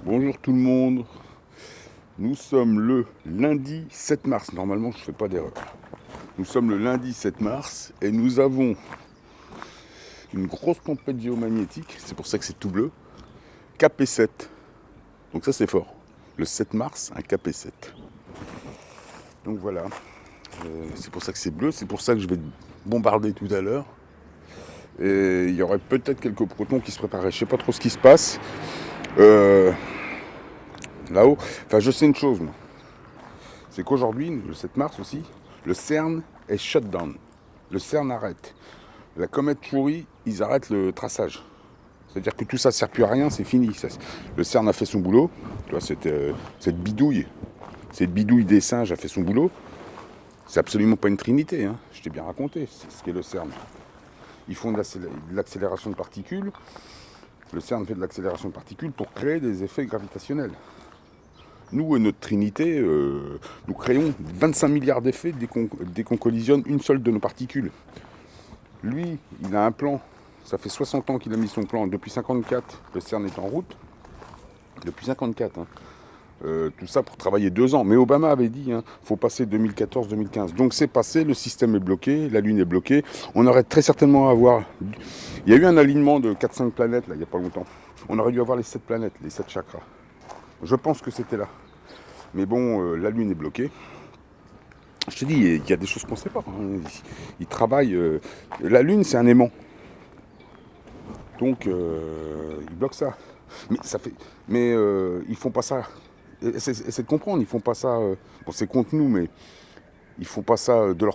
Bonjour tout le monde, nous sommes le lundi 7 mars, normalement je ne fais pas d'erreur. Nous sommes le lundi 7 mars et nous avons une grosse tempête géomagnétique, c'est pour ça que c'est tout bleu, KP7. Donc ça c'est fort, le 7 mars, un KP7. Donc voilà, c'est pour ça que c'est bleu, c'est pour ça que je vais bombarder tout à l'heure. Et il y aurait peut-être quelques protons qui se prépareraient, je ne sais pas trop ce qui se passe. Là-haut, enfin je sais une chose moi, c'est qu'aujourd'hui, le 7 mars aussi, le CERN est shut down. Le CERN arrête. La comète Chury, ils arrêtent le traçage. C'est-à-dire que tout ça ne sert plus à rien, c'est fini. Le CERN a fait son boulot. Tu vois, cette bidouille des singes a fait son boulot. C'est absolument pas une trinité, hein. Je t'ai bien raconté, c'est ce qu'est le CERN. Ils font de l'accélération de particules. Le CERN fait de l'accélération de particules pour créer des effets gravitationnels. Nous et notre trinité, nous créons 25 milliards d'effets dès qu'on collisionne une seule de nos particules. Lui, il a un plan, ça fait 60 ans qu'il a mis son plan, depuis 54, le CERN est en route, depuis 54, hein. Tout ça pour travailler 2 ans. Mais Obama avait dit, hein, faut passer 2014-2015. Donc c'est passé, le système est bloqué, la Lune est bloquée. On aurait très certainement à avoir... Il y a eu un alignement de 4-5 planètes, là, il n'y a pas longtemps. On aurait dû avoir les 7 planètes, les 7 chakras. Je pense que c'était là. Mais bon, la Lune est bloquée. Je te dis, il y a des choses qu'on ne sait pas, hein. Ils travaillent... la Lune, c'est un aimant. Donc, ils bloquent ça. Mais ils font pas ça... Essaie de comprendre, ils font pas ça... bon, c'est contre nous, mais ils font pas ça de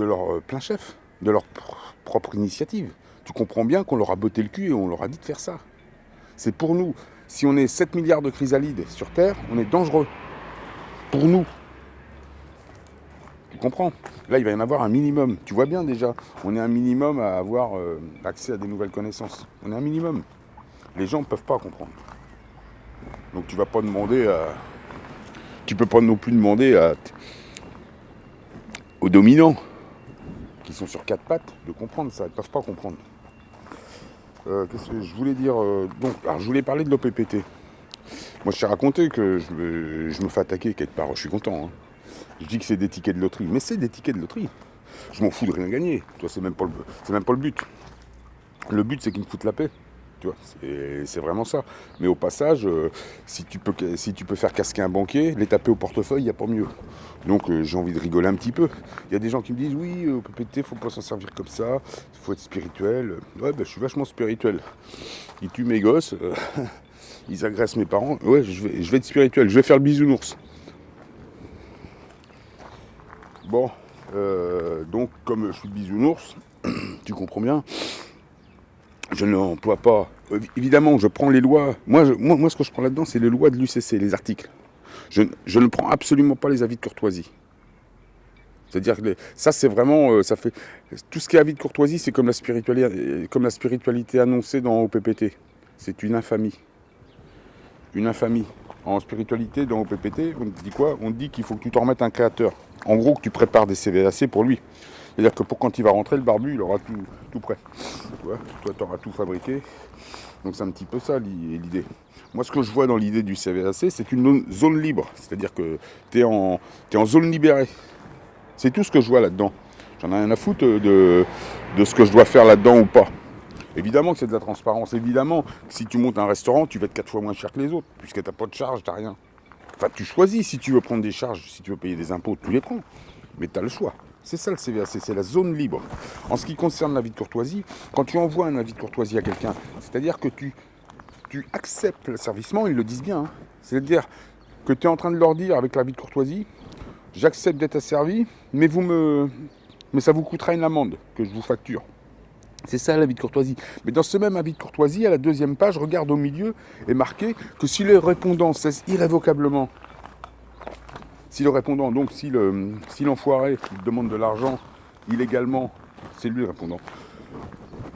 leur plein chef, de leur propre initiative. Tu comprends bien qu'on leur a botté le cul et on leur a dit de faire ça. C'est pour nous. Si on est 7 milliards de chrysalides sur Terre, on est dangereux. Pour nous. Tu comprends? Là, il va y en avoir un minimum. Tu vois bien déjà, on est un minimum à avoir accès à des nouvelles connaissances. On est un minimum. Les gens ne peuvent pas comprendre. Donc tu vas pas demander à... Tu peux pas non plus demander aux dominants, qui sont sur 4 pattes, de comprendre ça. Ils ne peuvent pas comprendre. Qu'est-ce que je voulais dire alors, je voulais parler de l'OPPT. Moi, je t'ai raconté que je me fais attaquer quelque part. Je suis content, hein. Je dis que c'est des tickets de loterie. Mais c'est des tickets de loterie. Je m'en fous de rien gagner. Tu vois, c'est même pas le but. Le but, c'est qu'ils me foutent la paix. Tu vois, c'est vraiment ça. Mais au passage, si tu peux faire casquer un banquier, les taper au portefeuille, il n'y a pas mieux. Donc j'ai envie de rigoler un petit peu. Il y a des gens qui me disent, oui, au PPT, faut pas s'en servir comme ça, il faut être spirituel. Ouais, je suis vachement spirituel. Ils tuent mes gosses, ils agressent mes parents. Ouais, je vais être spirituel, je vais faire le bisounours. Bon, donc comme je suis le bisounours, tu comprends bien, je n'emploie pas... évidemment, je prends les lois. Moi, ce que je prends là-dedans, c'est les lois de l'UCC, les articles. Je ne prends absolument pas les avis de courtoisie. C'est-à-dire que ça, c'est vraiment... ça fait, tout ce qui est avis de courtoisie, c'est comme la spiritualité annoncée dans OPPT. C'est une infamie. Une infamie. En spiritualité, dans OPPT, on te dit quoi? On te dit qu'il faut que tu t'en remettes un créateur. En gros, que tu prépares des CVAC pour lui. C'est-à-dire que pour quand il va rentrer, le barbu, il aura tout prêt. Toi, tu auras tout fabriqué. Donc c'est un petit peu ça l'idée. Moi, ce que je vois dans l'idée du CVAC, c'est une zone libre. C'est-à-dire que tu es en zone libérée. C'est tout ce que je vois là-dedans. J'en ai rien à foutre de ce que je dois faire là-dedans ou pas. Évidemment que c'est de la transparence. Évidemment que si tu montes un restaurant, tu vas être 4 fois moins cher que les autres. Puisque tu n'as pas de charge, tu n'as rien. Enfin, tu choisis si tu veux prendre des charges, si tu veux payer des impôts, tu les prends. Mais tu as le choix. C'est ça le CVAC, c'est la zone libre. En ce qui concerne l'avis de courtoisie, quand tu envoies un avis de courtoisie à quelqu'un, c'est-à-dire que tu acceptes l'asservissement, ils le disent bien, hein. C'est-à-dire que tu es en train de leur dire avec l'avis de courtoisie, j'accepte d'être asservi, mais ça vous coûtera une amende que je vous facture. C'est ça l'avis de courtoisie. Mais dans ce même avis de courtoisie, à la 2e page, regarde au milieu, est marqué que si le répondant cesse irrévocablement, si le répondant, donc si l'enfoiré demande de l'argent illégalement, c'est lui le répondant.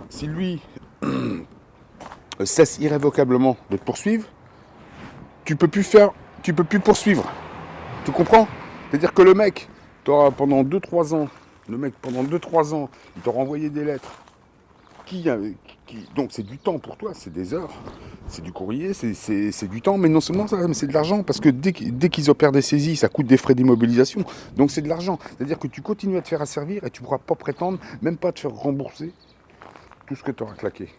Si lui cesse irrévocablement de te poursuivre, tu peux plus poursuivre. Tu comprends? C'est-à-dire que le mec, pendant 2-3 ans, il t'aura envoyé des lettres qui, donc c'est du temps pour toi, c'est des heures, c'est du courrier, c'est du temps, mais non seulement ça, mais c'est de l'argent, parce que dès qu'ils opèrent des saisies, ça coûte des frais d'immobilisation, donc c'est de l'argent. C'est-à-dire que tu continues à te faire asservir et tu ne pourras pas prétendre, même pas te faire rembourser tout ce que tu auras claqué,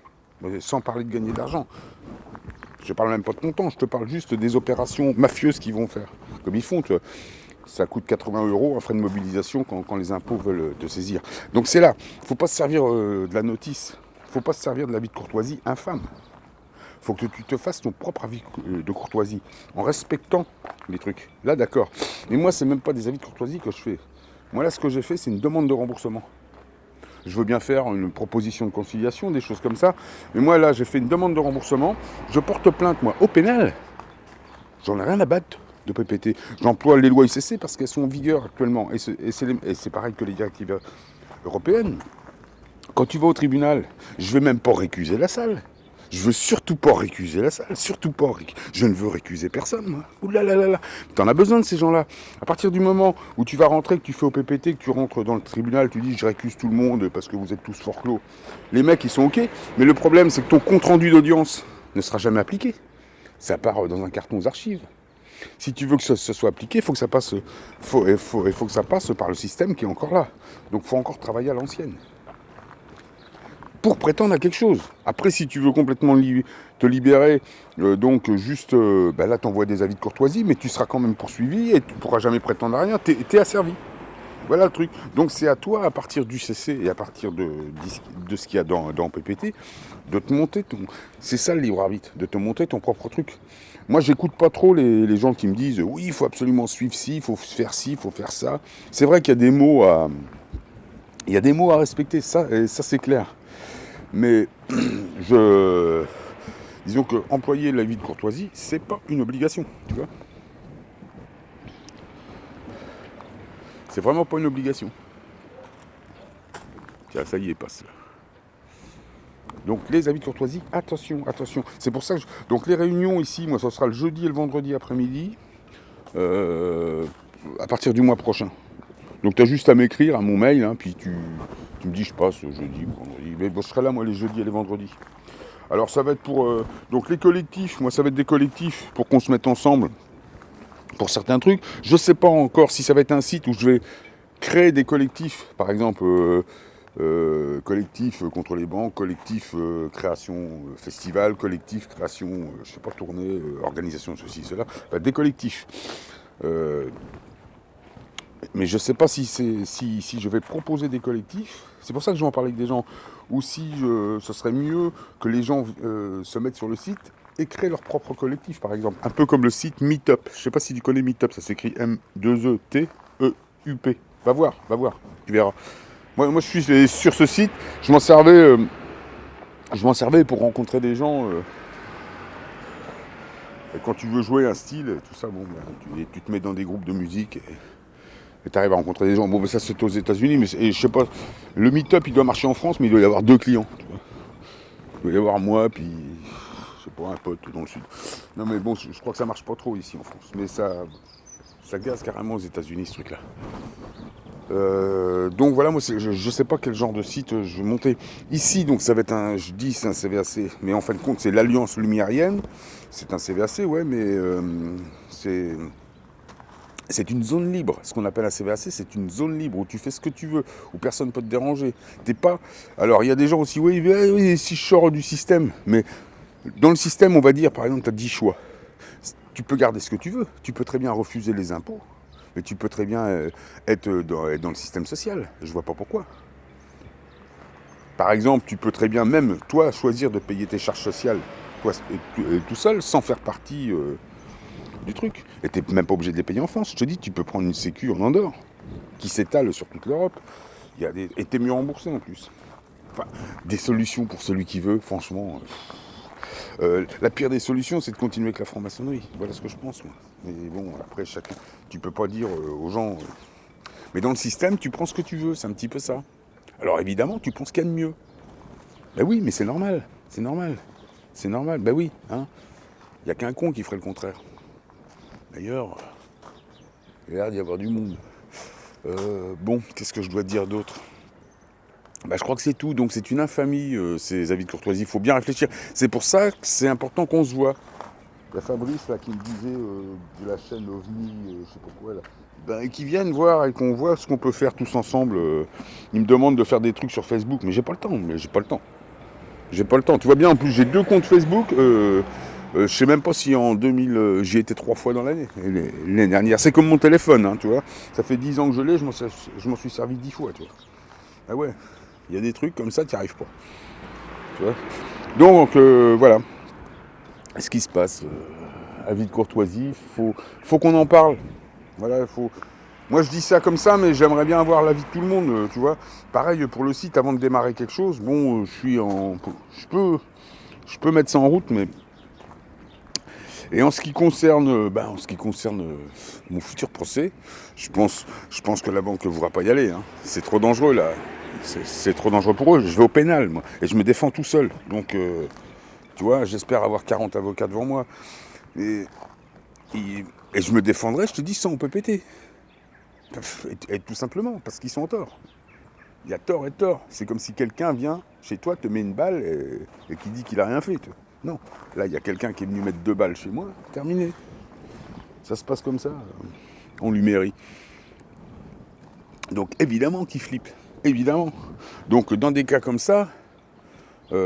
mais sans parler de gagner de l'argent. Je parle même pas de ton temps, je te parle juste des opérations mafieuses qu'ils vont faire, comme ils font, tu vois. Ça coûte 80 € en frais de mobilisation quand les impôts veulent te saisir. Donc c'est là, il ne faut pas se servir de la notice, il ne faut pas se servir de l'avis de courtoisie infâme. Il faut que tu te fasses ton propre avis de courtoisie, en respectant les trucs. Là, d'accord. Mais moi, c'est même pas des avis de courtoisie que je fais. Moi, là, ce que j'ai fait, c'est une demande de remboursement. Je veux bien faire une proposition de conciliation, des choses comme ça. Mais moi, là, j'ai fait une demande de remboursement. Je porte plainte, moi, au pénal. J'en ai rien à battre de PPT. J'emploie les lois ICC parce qu'elles sont en vigueur actuellement. Et c'est pareil que les directives européennes. Quand tu vas au tribunal, je ne vais même pas récuser la salle. Je veux surtout pas récuser la salle, surtout pas. Je ne veux récuser personne, moi. Ouh là là là là. T'en as besoin de ces gens-là. À partir du moment où tu vas rentrer, que tu fais au PPT, que tu rentres dans le tribunal, tu dis je récuse tout le monde parce que vous êtes tous forclos. Les mecs, ils sont ok. Mais le problème, c'est que ton compte-rendu d'audience ne sera jamais appliqué. Ça part dans un carton aux archives. Si tu veux que ce soit appliqué, il faut que ça passe, faut que ça passe par le système qui est encore là. Donc il faut encore travailler à l'ancienne. Pour prétendre à quelque chose. Après, si tu veux complètement te libérer, donc juste, là, t'envoies des avis de courtoisie, mais tu seras quand même poursuivi et tu ne pourras jamais prétendre à rien. T'es asservi. Voilà le truc. Donc c'est à toi, à partir du CC et à partir de ce qu'il y a dans PPT, de te monter ton... C'est ça le libre arbitre, de te monter ton propre truc. Moi, j'écoute pas trop les gens qui me disent « Oui, il faut absolument suivre ci, il faut faire ci, il faut faire ça. » C'est vrai qu'il y a des mots à... Il y a des mots à respecter, ça c'est clair. Mais disons que employer l'avis de courtoisie, c'est pas une obligation, tu vois. C'est vraiment pas une obligation. Tiens, ça y est, passe là. Donc les avis de courtoisie, attention, attention. C'est pour ça que donc les réunions ici, moi, ça sera le jeudi et le vendredi après-midi, à partir du mois prochain. Donc tu as juste à m'écrire à mon mail, hein, puis tu me dis, je passe jeudi ou vendredi. Mais bon, je serai là, moi, les jeudis et les vendredis. Alors ça va être pour... donc les collectifs, moi, ça va être des collectifs pour qu'on se mette ensemble pour certains trucs. Je ne sais pas encore si ça va être un site où je vais créer des collectifs, par exemple... collectif contre les banques, collectif création festival, collectif création, je sais pas, tournée, organisation, ceci, cela, enfin, des collectifs. Mais je sais pas si je vais proposer des collectifs, c'est pour ça que je vais en parler avec des gens, ou si ce serait mieux que les gens se mettent sur le site et créent leur propre collectif, par exemple. Un peu comme le site Meetup. Je sais pas si tu connais Meetup, ça s'écrit M2ETEUP. Va voir, tu verras. Moi, je suis sur ce site, je m'en servais pour rencontrer des gens. Quand tu veux jouer un style, tout ça, bon, tu te mets dans des groupes de musique et tu arrives à rencontrer des gens. Bon, mais ça c'est aux États-Unis, mais je sais pas. Le Meetup, il doit marcher en France, mais il doit y avoir 2 clients. Tu vois. Il doit y avoir moi, puis je sais pas, un pote dans le sud. Non, mais bon, je crois que ça marche pas trop ici en France, mais ça gaze carrément aux États-Unis, ce truc-là. Donc voilà, moi je sais pas quel genre de site je vais monter. Ici, donc ça va être c'est un CVAC, mais en fin de compte c'est l'Alliance Lumérienne. C'est un CVAC, ouais, mais c'est une zone libre. Ce qu'on appelle un CVAC, c'est une zone libre où tu fais ce que tu veux, où personne ne peut te déranger. T'es pas. Alors il y a des gens aussi, oui, si je sors du système, mais dans le système, on va dire, par exemple, tu as 10 choix. Tu peux garder ce que tu veux, tu peux très bien refuser les impôts. Mais tu peux très bien être dans le système social. Je vois pas pourquoi. Par exemple, tu peux très bien, même toi, choisir de payer tes charges sociales toi, tout seul, sans faire partie du truc. Et tu n'es même pas obligé de les payer en France. Je te dis, tu peux prendre une sécu en Andorre, qui s'étale sur toute l'Europe. Et tu es mieux remboursé en plus. Enfin, des solutions pour celui qui veut, franchement... la pire des solutions, c'est de continuer avec la franc-maçonnerie. Voilà ce que je pense, moi. Mais bon, après, chacun... Tu peux pas dire aux gens... Mais dans le système, tu prends ce que tu veux, c'est un petit peu ça. Alors évidemment, tu prends ce qu'il y a de mieux. Ben oui, mais c'est normal. C'est normal. Ben oui, hein. Il n'y a qu'un con qui ferait le contraire. D'ailleurs, il y a l'air d'y avoir du monde. Bon, qu'est-ce que je dois dire d'autre ? Bah, je crois que c'est tout. Donc c'est une infamie, ces avis de courtoisie. Il faut bien réfléchir. C'est pour ça que c'est important qu'on se voit. Il y a Fabrice là qui me disait de la chaîne OVNI, je sais pas quoi là. Ben, qui viennent voir et qu'on voit ce qu'on peut faire tous ensemble. Ils me demandent de faire des trucs sur Facebook, mais j'ai pas le temps. Mais j'ai pas le temps. J'ai pas le temps. Tu vois bien, en plus j'ai 2 comptes Facebook. Je sais même pas si en 2000, j'y étais 3 fois dans l'année. L'année dernière. C'est comme mon téléphone, hein, tu vois. Ça fait 10 ans que je l'ai, je m'en suis servi 10 fois, tu vois. Ah ouais, il y a des trucs comme ça, tu n'y arrives pas. Tu vois. Donc voilà. Ce qui se passe, avis de courtoisie, faut qu'on en parle. Voilà, faut. Moi je dis ça comme ça, mais j'aimerais bien avoir l'avis de tout le monde, tu vois. Pareil pour le site, avant de démarrer quelque chose, bon, je peux mettre ça en route, mais et en ce qui concerne, mon futur procès, je pense que la banque ne voudra pas y aller. Hein. C'est trop dangereux là. C'est trop dangereux pour eux. Je vais au pénal, moi, et je me défends tout seul. Donc, tu vois, j'espère avoir 40 avocats devant moi. Et, et je me défendrai, je te dis, sans PPT. Et tout simplement, parce qu'ils sont en tort. Il y a tort et tort. C'est comme si quelqu'un vient chez toi, te met une balle et qui dit qu'il a rien fait. Non, là, il y a quelqu'un qui est venu mettre 2 balles chez moi, terminé. Ça se passe comme ça. On lui mérite. Donc, évidemment qu'il flippe. Évidemment. Donc, dans des cas comme ça, il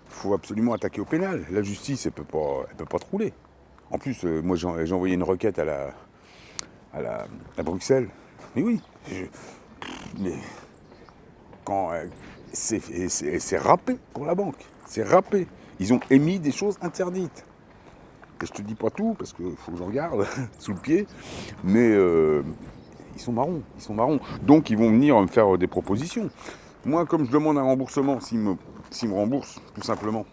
faut absolument attaquer au pénal. La justice, elle peut pas te rouler. En plus, moi, j'ai envoyé une requête à Bruxelles. Mais oui, mais quand c'est râpé pour la banque. C'est râpé. Ils ont émis des choses interdites. Et je te dis pas tout, parce qu'il faut que j'en garde sous le pied. Mais ils sont marrons. Donc ils vont venir me faire des propositions. Moi, comme je demande un remboursement, s'ils me remboursent, tout simplement.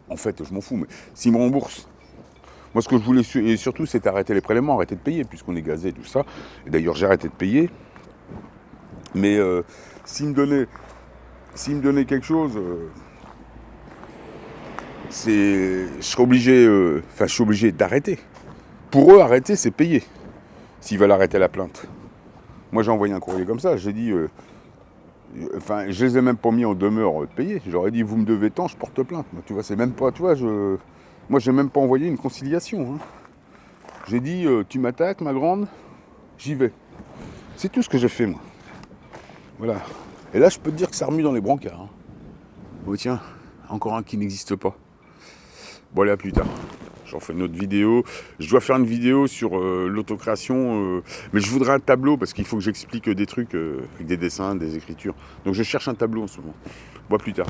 En fait, je m'en fous, mais s'ils me remboursent, moi ce que je voulais et surtout, c'est arrêter les prélèvements, arrêter de payer, puisqu'on est gazé, tout ça. Et d'ailleurs, j'ai arrêté de payer. Mais s'ils me donnaient quelque chose, je serais obligé d'arrêter. Pour eux, arrêter, c'est payer. S'ils veulent arrêter la plainte. Moi, j'ai envoyé un courrier comme ça. J'ai dit, je les ai même pas mis en demeure de payer. J'aurais dit, vous me devez tant, je porte plainte. Moi, tu vois, c'est même pas, tu vois, moi, j'ai même pas envoyé une conciliation. Hein. J'ai dit, tu m'attaques, ma grande, j'y vais. C'est tout ce que j'ai fait, moi. Voilà. Et là, je peux te dire que ça remue dans les brancards. Hein. Oh, tiens, encore un qui n'existe pas. Bon, allez, à plus tard. J'en fais une autre vidéo. Je dois faire une vidéo sur l'autocréation, mais je voudrais un tableau parce qu'il faut que j'explique des trucs avec des dessins, des écritures. Donc je cherche un tableau en ce moment. Bon, à plus tard.